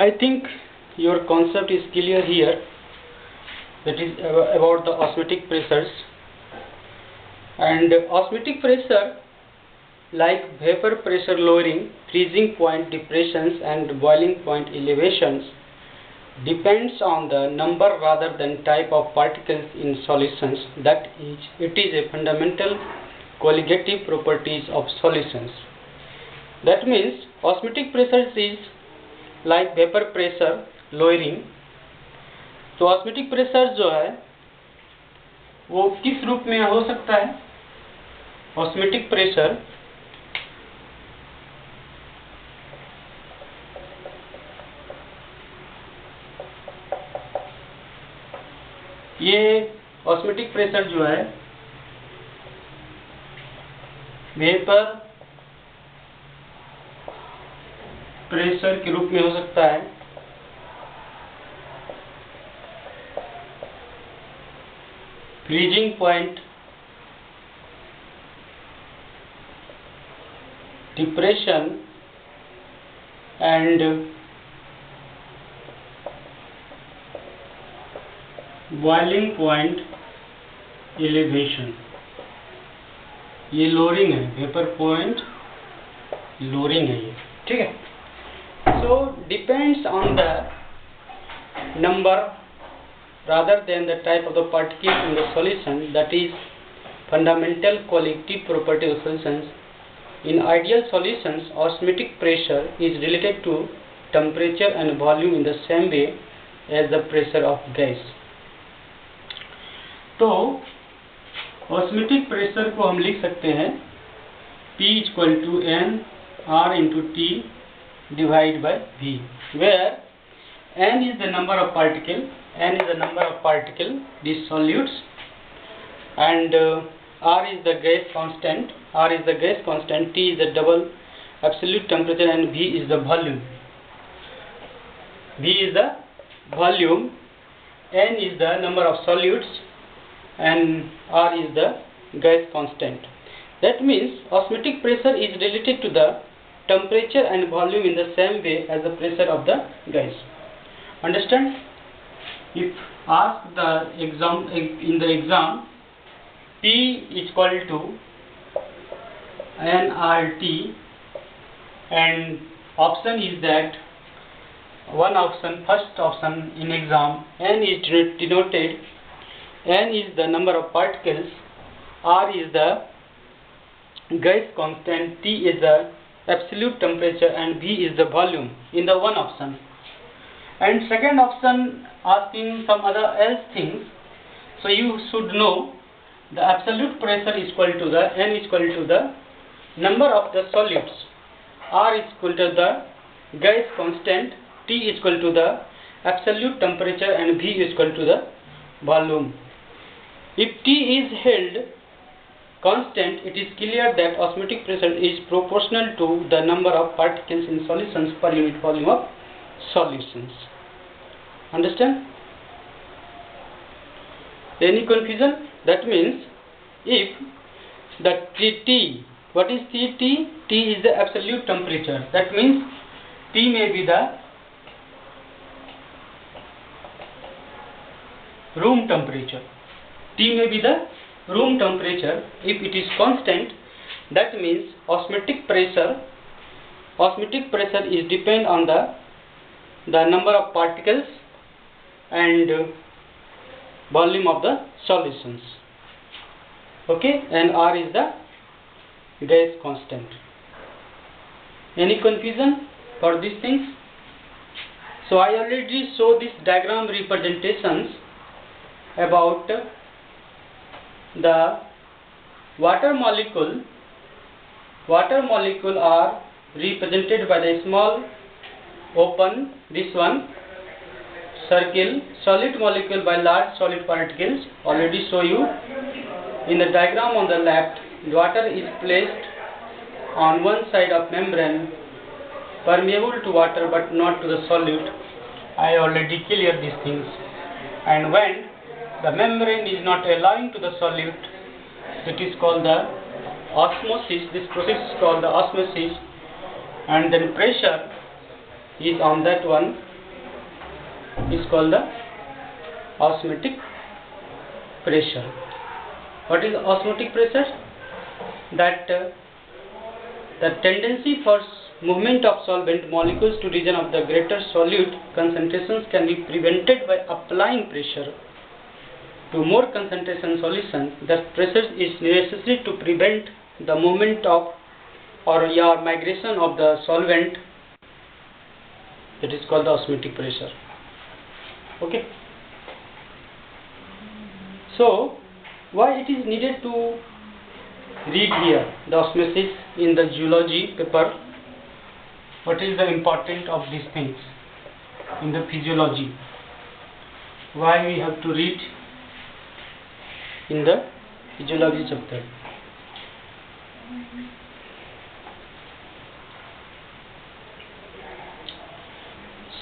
I think your concept is clear here. That is about the osmotic pressures. And osmotic pressure, like vapor pressure lowering, freezing point depressions and boiling point elevations, depends on the number rather than type of particles in solutions. That is, it is a fundamental colligative properties of solutions. That means osmotic pressure is like vapor pressure lowering. तो osmotic pressure जो है वो किस रूप में हो सकता है? ऑस्मोटिक प्रेशर ये ऑस्मोटिक प्रेशर जो है वेपर प्रेशर के रूप में हो सकता है। Freezing point depression and boiling point elevation, ये लोअरिंग है, वेपर पॉइंट लोअरिंग है ये, ठीक है। So depends on the number rather than the type of the particles in the solution. That is fundamental colligative property of solutions. In ideal solutions, osmotic pressure is related to temperature and volume in the same way as the pressure of gas. तो osmotic pressure को हम लिख सकते हैं P equal to N R into T divided by V, where N is the number of particles, these solutes, and R is the gas constant, T is the double absolute temperature, and V is the volume. N is the number of solutes, and R is the gas constant. That means osmotic pressure is related to the temperature and volume in the same way as the pressure of the gas. Understand? If asked in the exam, P is equal to nRT, and option is that first option in exam, N is denoted, N is the number of particles, R is the gas constant, T is the absolute temperature, and V is the volume in the one option. And second option asking some other else things, so you should know the absolute pressure is equal to the N is equal to the number of the solutes, R is equal to the gas constant, T is equal to the absolute temperature, and V is equal to the volume. If T is held constant, it is clear that osmotic pressure is proportional to the number of particles in solutions per unit volume of solutions. Understand? Any confusion? That means if the T, what is T? T is the absolute temperature. That means T may be the room temperature. T may be the room temperature. If it is constant, that means osmotic pressure is depend on the number of particles and volume of the solutions. Okay, and R is the gas constant. Any confusion for these things? So I already show this diagram representations about the water molecule. Water molecule are represented by the small open, this one circle, solid molecule by large solid particles. Already show you in the diagram on the left. Water is placed on one side of membrane, permeable to water but not to the solute. I already cleared these things. And when the membrane is not allowing to the solute, it is called the osmosis. This process is called the osmosis, and then pressure is on that one is called the osmotic pressure. What is osmotic pressure? That the tendency for movement of solvent molecules to region of the greater solute concentrations can be prevented by applying pressure to more concentration solutions. The pressure is necessary to prevent the movement of or migration of the solvent. That is called the osmotic pressure. Okay. So why it is needed to read here the osmosis in the geology paper? What is the importance of these things in the physiology? Why we have to read in the physiology chapter?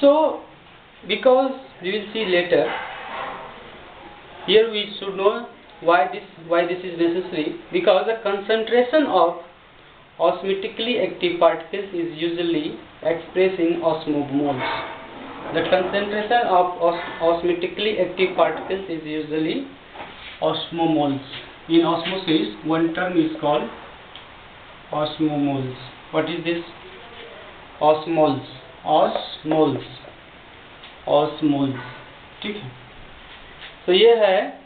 So, because we will see later, here we should know why this is necessary, because the concentration of osmotically active particles is usually expressed in osmomoles. The concentration of osmotically active particles is usually osmomoles. In osmosis, one term is called osmomoles. What is this? Osmoles. Osmoles. Osmoles. ठीक है. So ये है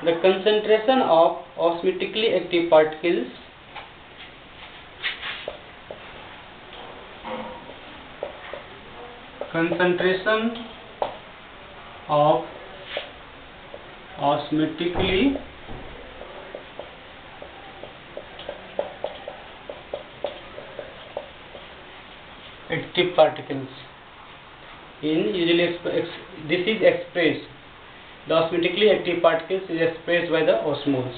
the concentration of osmotically active particles active particles in usually this is expressed. The osmotically active particles is expressed by the osmoles.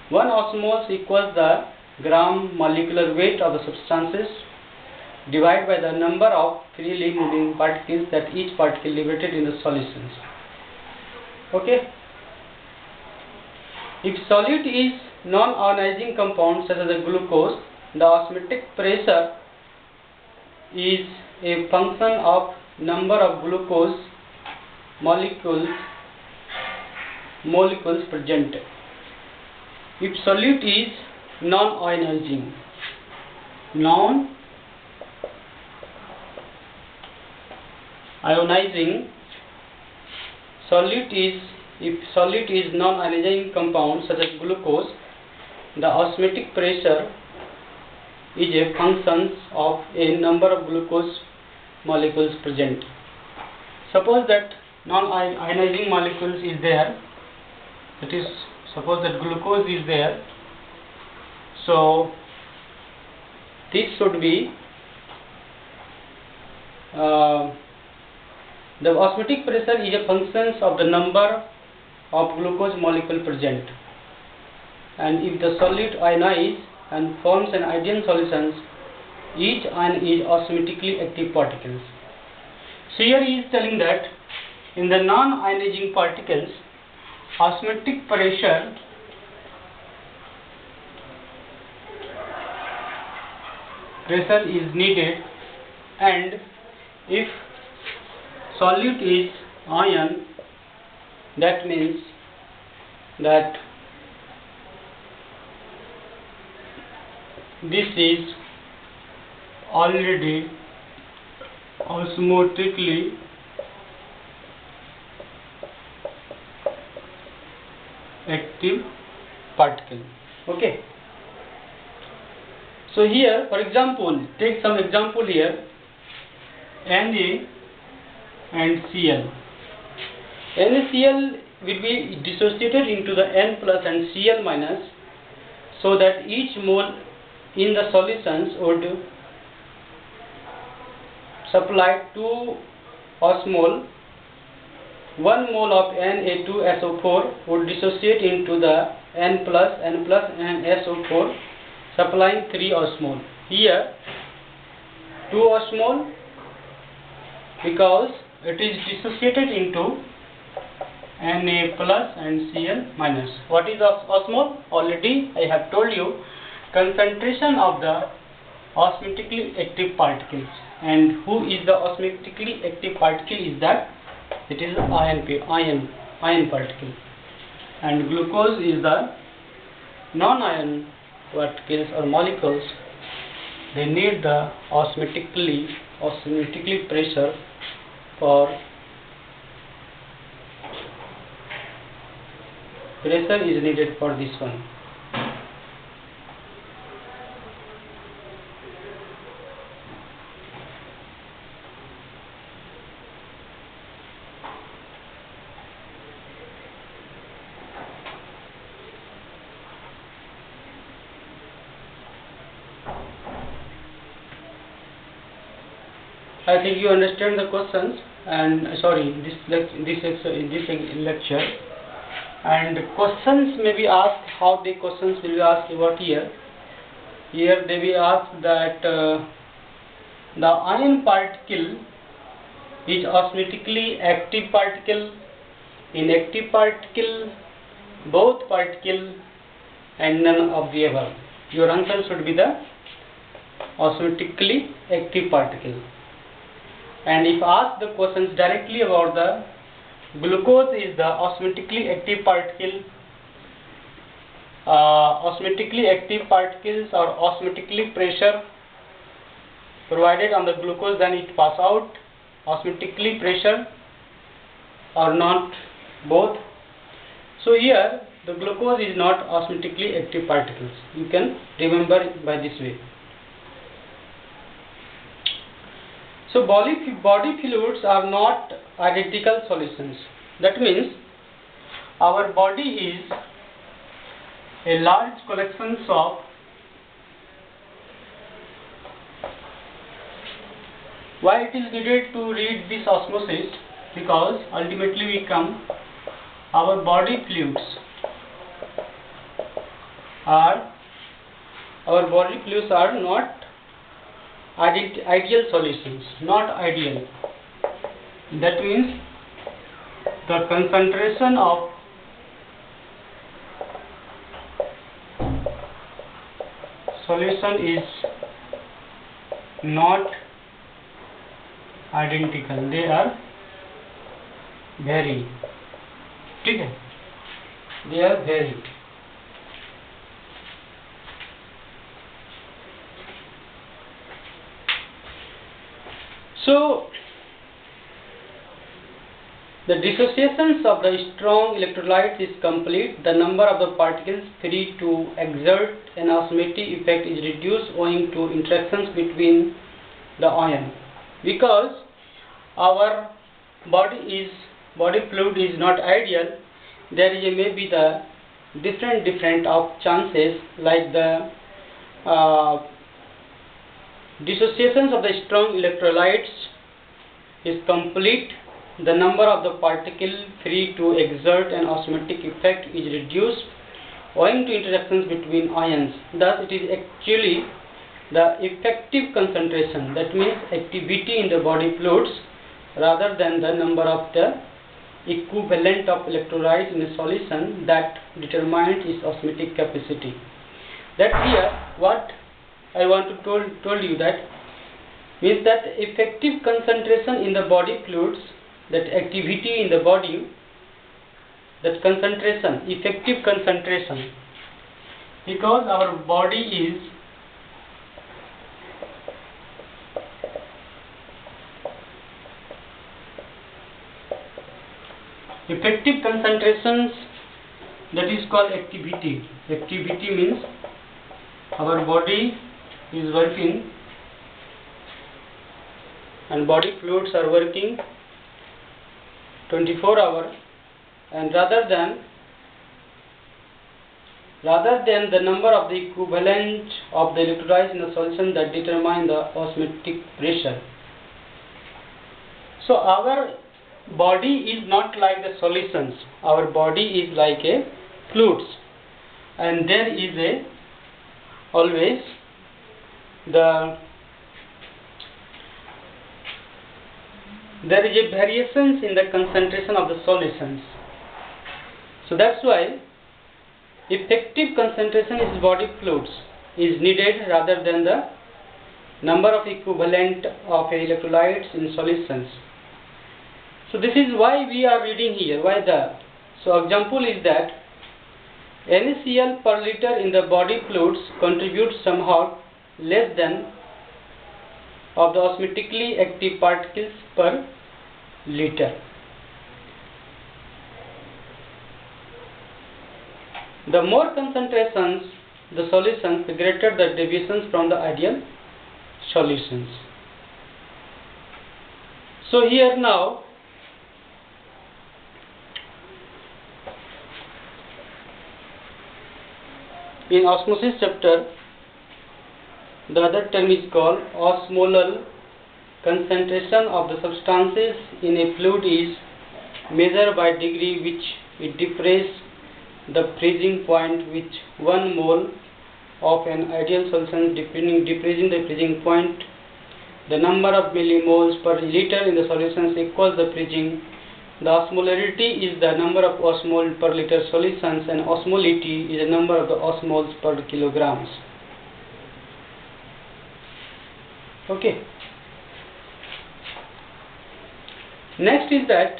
One osmole equals the gram molecular weight of the substances divided by the number of freely moving particles that each particle liberated in the solutions. Okay. If solute is non-ionizing compound such as the glucose, the osmotic pressure is a function of number of glucose molecules present. If solute is non-ionizing, if solute is non-ionizing compound such as glucose, the osmotic pressure is a function of a number of glucose molecules present. Suppose that non-ionizing molecules is there, that is, suppose that glucose is there, so this should be the osmotic pressure is a function of the number of glucose molecule present, and if the solute ionizes and forms an ideal solution, each ion is osmotically active particles. So here he is telling that in the non-ionizing particles, osmotic pressure is needed, and if solute is ion, that means that this is already osmotically active particle. Okay. So here, for example, take some example here, Na and Cl. NaCl will be dissociated into the N plus and Cl minus, so that each mole in the solutions would supply 2 osmole. 1 mole of Na2SO4 would dissociate into the N plus and SO4, supplying 3 osmole. Here 2 osmole, because it is dissociated into Na plus and Cl minus. What is osmole? Already I have told you, concentration of the osmotically active particles. And who is the osmotically active particle? Is that It is ion particle, and glucose is the non-ion particles or molecules. They need the osmotically pressure is needed for this one. I think you understand the questions, and this lecture, and questions may be asked. How the questions will be asked about here? Here they will ask that the ion particle is osmotically active particle, inactive particle, both particle, and none of the above. Your answer should be the osmotically active particle. And if asked the questions directly about the glucose is the osmotically active particle, osmotically active particles or osmotically pressure provided on the glucose, then it pass out osmotically pressure or not, both. So here the glucose is not osmotically active particles. You can remember by this way. So body fluids are not identical solutions. That means our body is a large collection of why it is needed to read this osmosis, because ultimately we come our body fluids are not ideal solutions, not ideal. That means the concentration of solution is not identical, they are vary. Okay? They are vary. So the dissociations of the strong electrolyte is complete. The number of the particles free to exert an osmotic effect is reduced owing to interactions between the ion. Because our body fluid is not ideal, there is maybe the different of chances, like the dissociations of the strong electrolytes is complete. The number of the particles free to exert an osmotic effect is reduced owing to interactions between ions. Thus, it is actually the effective concentration, that means activity in the body fluids, rather than the number of the equivalent of electrolytes in a solution that determines its osmotic capacity. That here, what I want to told you that means that effective concentration in the body fluids, that activity in the body, that concentration, effective concentration, because our body is effective concentrations, that is called activity. Activity means our body is working and body fluids are working 24 hours, and rather than the number of the equivalent of the electrolytes in the solution that determine the osmotic pressure. So our body is not like the solutions, our body is like a fluids, and there is always there is a variations in the concentration of the solutions. So that's why effective concentration in body fluids is needed rather than the number of equivalent of electrolytes in solutions. So this is why we are reading here. Why the? So example is that NaCl per liter in the body fluids contributes somehow less than of the osmotically active particles per liter. The more concentrations the solutions, the greater the deviations from the ideal solutions. So here now in osmosis chapter, the other term is called osmolar concentration of the substances in a fluid is measured by degree which it depresses the freezing point, which 1 mole of an ideal solution decreasing the freezing point. The number of millimoles per liter in the solutions equals the freezing. The osmolarity is the number of osmol per liter solutions, and osmolality is the number of the osmoles per kilograms. Okay. Next is that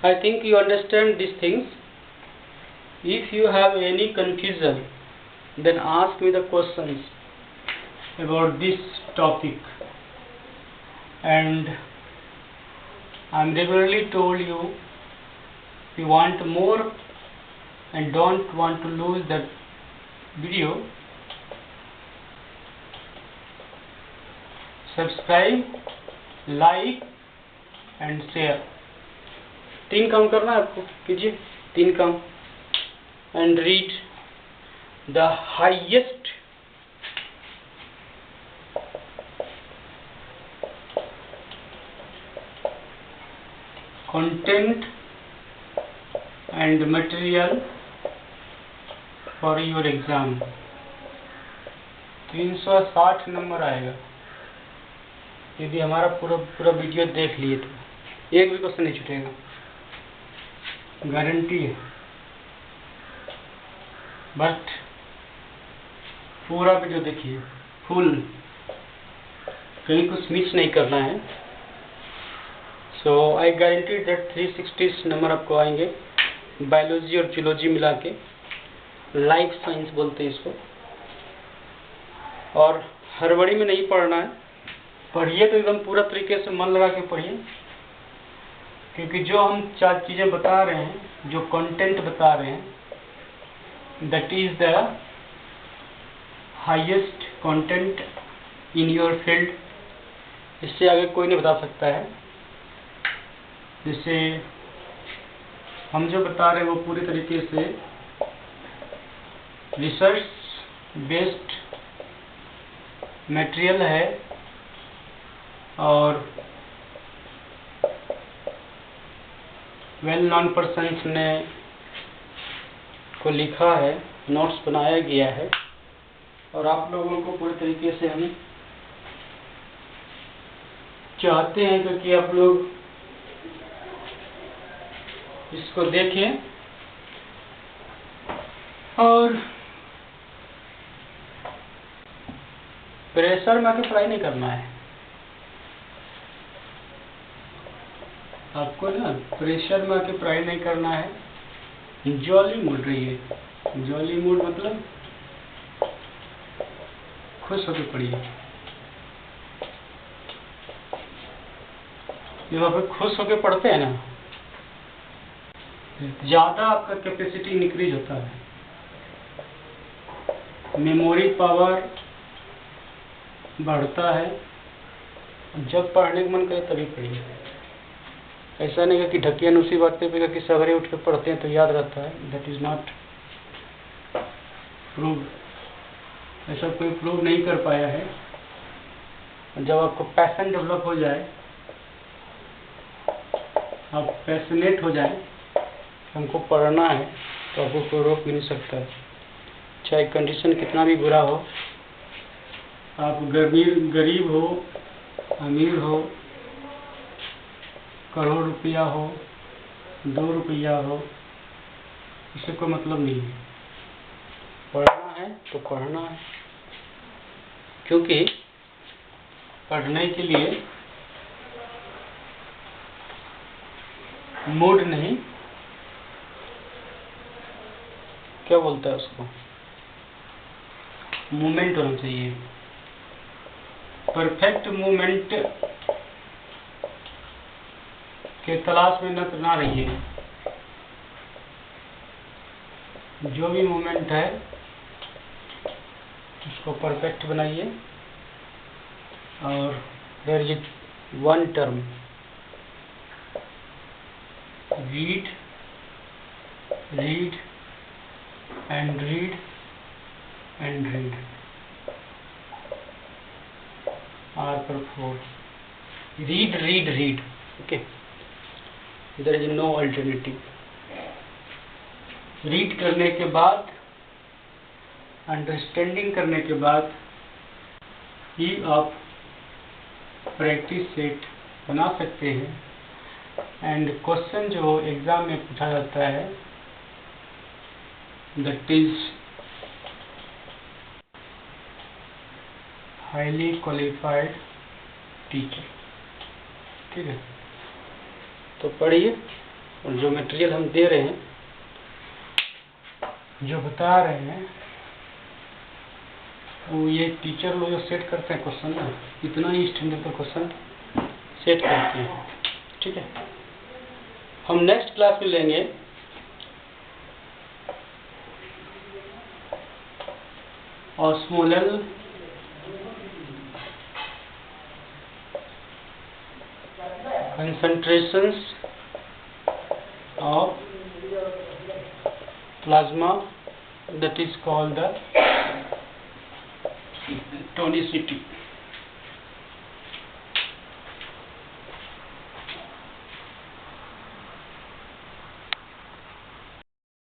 I think you understand these things. If you have any confusion, then ask me the questions about this topic, and I'm regularly told you, if you want more and don't want to lose that video, subscribe, like and share. 3 काम करना है आपको, कीजिए 3 काम, and read the highest content and material for your exam. 360 number आएगा यदि हमारा पूरा वीडियो देख लिए तो, एक भी क्वेश्चन नहीं छूटेगा, गारंटी है। बट पूरा वीडियो देखिए फुल, कहीं कुछ मिस नहीं करना है। सो आई गारंटी दैट 360 नंबर आपको आएंगे, बायोलॉजी और जूलॉजी मिला के, लाइफ साइंस बोलते हैं इसको। और हड़बड़ी में नहीं पढ़ना है, पढ़िए तो एकदम पूरा तरीके से मन लगा के पढ़िए, क्योंकि जो हम 4 चीज़ें बता रहे हैं, जो कंटेंट बता रहे हैं, that is the highest content in your field. इससे आगे कोई नहीं बता सकता है। जैसे हम जो बता रहे हैं वो पूरी तरीके से रिसर्च बेस्ड मटेरियल है, और वेल नॉन पर्सन्स ने को लिखा है, नोट्स बनाया गया है, और आप लोगों को पूरी तरीके से हम चाहते हैं क्योंकि आप लोग इसको देखें और प्रेशर में आके पढ़ाई नहीं करना है आपको, ना प्रेशर में आके पढ़ाई नहीं करना है। जॉली मूड रहिए, जॉली मूड मतलब खुश होकर पढ़िए। जब आप खुश होकर पढ़ते हैं ना, ज़्यादा आपका कैपेसिटी इंक्रीज होता है, मेमोरी पावर बढ़ता है। जब पढ़ने का मन करे तभी पढ़िए, ऐसा नहीं है कि ढकियान उसी बातें पे कि सवेरे उठ के पढ़ते हैं तो याद रहता है। दैट इज नॉट प्रूव, ऐसा कोई प्रूव नहीं कर पाया है। जब आपको पैशन डेवलप हो जाए, आप पैशनेट हो जाए, हमको पढ़ना है, तो आपको कोई रोक भी नहीं सकता है। चाहे कंडीशन कितना भी बुरा हो, आप गरीब हो, अमीर हो, करोड़ रुपया हो, 2 रुपया हो, इससे कोई मतलब नहीं है। पढ़ना है तो पढ़ना है, क्योंकि पढ़ने के लिए मूड नहीं, क्या बोलता है उसको, मूवमेंट होना चाहिए। परफेक्ट मूवमेंट के तलाश में ना रहिए। जो भी मूवमेंट है उसको परफेक्ट बनाइए। और there is one term, read, read and read and read R for 4. Read, read, read. Okay. There is no alternative. Read करने के बाद, अंडरस्टैंडिंग करने के बाद ही आप प्रैक्टिस सेट बना सकते हैं। एंड क्वेश्चन जो एग्जाम में पूछा जाता है that is highly qualified teacher. ठीक है, तो पढ़िए। और जो मटेरियल हम दे रहे हैं, जो बता रहे हैं, वो ये टीचर लोग जो सेट करते हैं क्वेश्चन ना, इतना ही स्टैंडर्ड पर क्वेश्चन सेट करते हैं। ठीक है, हम नेक्स्ट क्लास में लेंगे ऑस्मोलल concentrations of plasma, that is called the tonicity.